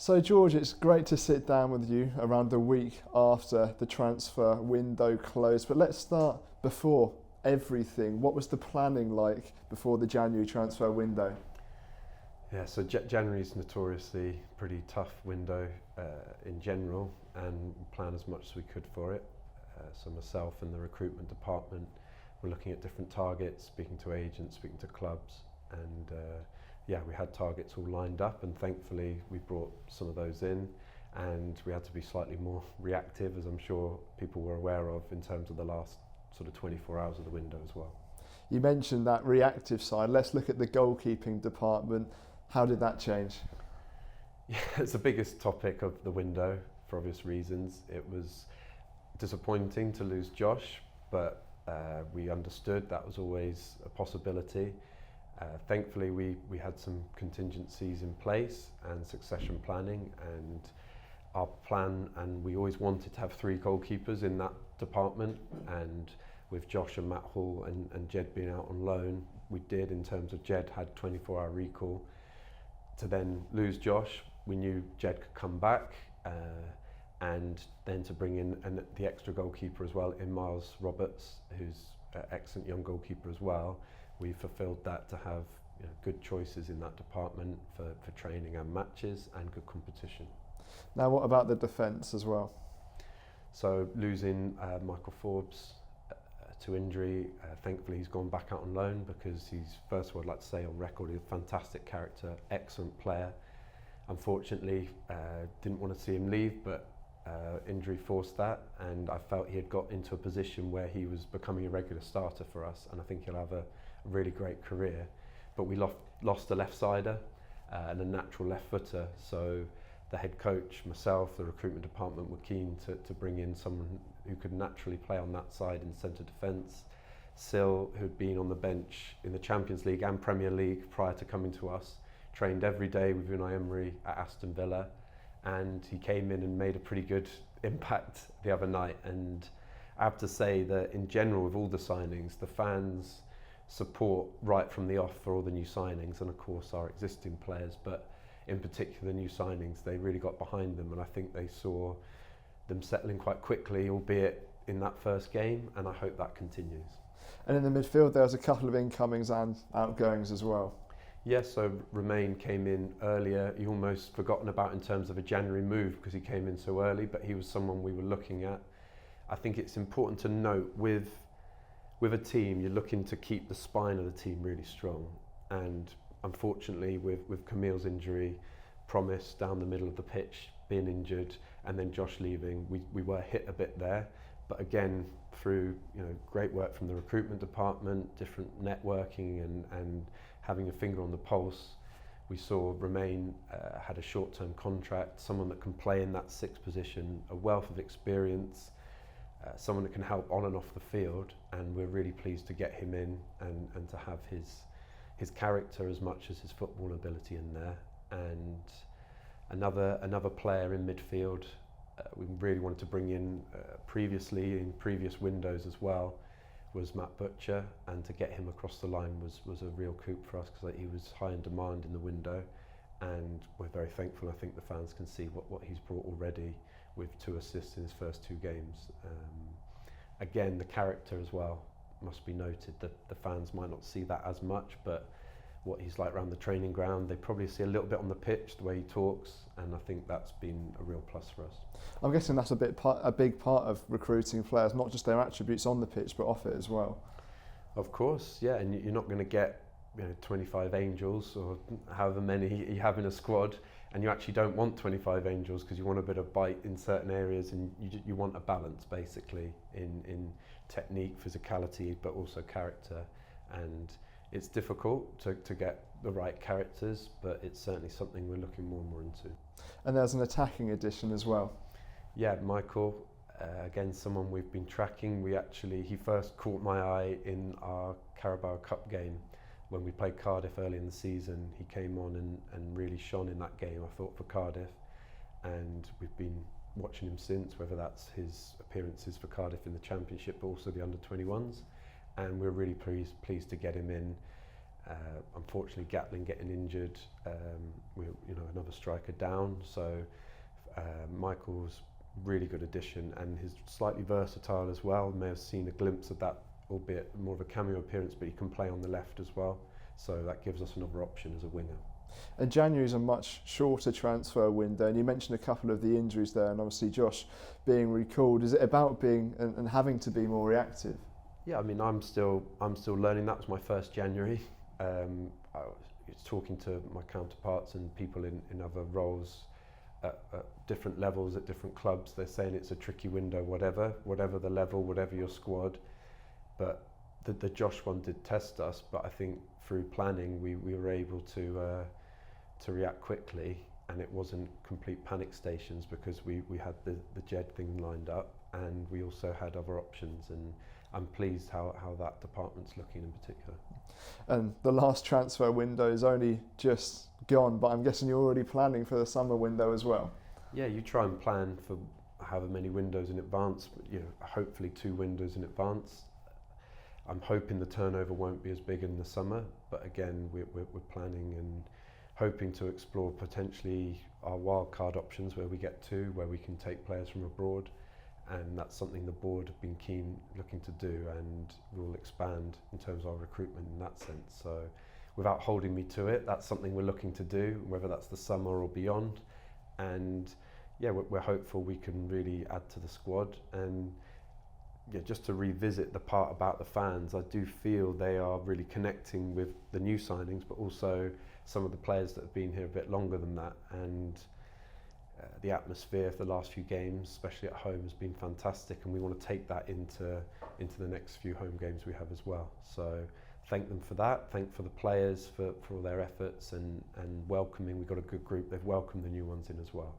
So George, it's great to sit down with you around the week after the transfer window closed, but let's start before everything. What was the planning like before the January transfer window? Yeah, so January is notoriously a pretty tough window in general, and we planned as much as we could for it. So myself and the recruitment department were looking at different targets, speaking to agents, speaking to clubs, and we had targets all lined up, and thankfully we brought some of those in, and we had to be slightly more reactive, as I'm sure people were aware of, in terms of the last sort of 24 hours of the window as well. You mentioned that reactive side. Let's look at the goalkeeping department. How did that change? Yeah, it's the biggest topic of the window for obvious reasons. It was disappointing to lose Josh, but we understood that was always a possibility. Thankfully, we had some contingencies in place and succession planning, and our plan, and we always wanted to have 3 goalkeepers in that department, and with Josh and Matt Hall and Jed being out on loan, we did, in terms of Jed had 24-hour recall. To then lose Josh, we knew Jed could come back, and then to bring in the extra goalkeeper as well, in Miles Roberts, who's an excellent young goalkeeper as well. We fulfilled that to have good choices in that department for training and matches and good competition. Now, what about the defence as well? So losing Michael Forbes to injury, thankfully he's gone back out on loan, because he's, first of all, I'd like to say on record, he's a fantastic character, excellent player. Unfortunately, didn't want to see him leave, but injury forced that, and I felt he had got into a position where he was becoming a regular starter for us, and I think he'll have a really great career. But we lost a left-sider and a natural left-footer, so the head coach, myself, the recruitment department were keen to bring in someone who could naturally play on that side in centre defence. Sil, who'd been on the bench in the Champions League and Premier League prior to coming to us, trained every day with Unai Emery at Aston Villa, and he came in and made a pretty good impact the other night. And I have to say that in general, with all the signings, the fans support right from the off for all the new signings, and of course our existing players, but in particular the new signings, they really got behind them, and I think they saw them settling quite quickly, albeit in that first game, and I hope that continues. And in the midfield, there was a couple of incomings and outgoings as well. Yes, so Romain came in earlier. He almost forgotten about in terms of a January move because he came in so early, but he was someone we were looking at. I think it's important to note with a team, you're looking to keep the spine of the team really strong, and unfortunately with Camille's injury, Promise down the middle of the pitch being injured, and then Josh leaving, we were hit a bit there. But again, through great work from the recruitment department, different networking and having a finger on the pulse, we saw Romain had a short-term contract, someone that can play in that 6th position, a wealth of experience, someone that can help on and off the field, and we're really pleased to get him in and to have his character as much as his football ability in there. And another player in midfield we really wanted to bring in previously in previous windows as well was Matt Butcher, and to get him across the line was a real coup for us, because he was high in demand in the window, and we're very thankful. I think the fans can see what he's brought already, with 2 assists in his first 2 games. Again, the character as well must be noted, that the fans might not see that as much, but what he's like around the training ground, they probably see a little bit on the pitch, the way he talks, and I think that's been a real plus for us. I'm guessing that's a big part of recruiting players, not just their attributes on the pitch, but off it as well. Of course, yeah, and you're not going to get 25 angels or however many you have in a squad, and you actually don't want 25 angels, because you want a bit of bite in certain areas, and you want a balance basically in technique, physicality, but also character. And it's difficult to get the right characters, but it's certainly something we're looking more and more into. And there's an attacking addition as well. Yeah, Michael, again, someone we've been tracking. He first caught my eye in our Carabao Cup game when we played Cardiff early in the season. He came on and really shone in that game, I thought, for Cardiff. And we've been watching him since, whether that's his appearances for Cardiff in the Championship, but also the under-21s. And we're really pleased to get him in. Unfortunately, Gatlin getting injured, another striker down. So Michael's really good addition, and he's slightly versatile as well. May have seen a glimpse of that, albeit more of a cameo appearance, but he can play on the left as well. So that gives us another option as a winger. And January is a much shorter transfer window, and you mentioned a couple of the injuries there, and obviously Josh being recalled. Is it about being and having to be more reactive? Yeah, I mean, I'm still learning. That was my first January. I was talking to my counterparts and people in other roles at different levels at different clubs. They're saying it's a tricky window, whatever the level, whatever your squad. But the Josh one did test us. But I think through planning, we were able to react quickly, and it wasn't complete panic stations because we had the Jed thing lined up, and we also had other options. And I'm pleased how that department's looking in particular. And the last transfer window is only just gone, but I'm guessing you're already planning for the summer window as well. Yeah, you try and plan for however many windows in advance, but hopefully 2 windows in advance. I'm hoping the turnover won't be as big in the summer, but again, we're planning and hoping to explore potentially our wildcard options where we can take players from abroad. And that's something the board have been looking to do, and we'll expand in terms of our recruitment in that sense. So without holding me to it, that's something we're looking to do, whether that's the summer or beyond. And yeah, we're hopeful we can really add to the squad. And yeah, just to revisit the part about the fans, I do feel they are really connecting with the new signings, but also some of the players that have been here a bit longer than that. And the atmosphere of the last few games, especially at home, has been fantastic, and we want to take that into the next few home games we have as well. So thank them for that, thank for the players for all their efforts and welcoming. We've got a good group, they've welcomed the new ones in as well.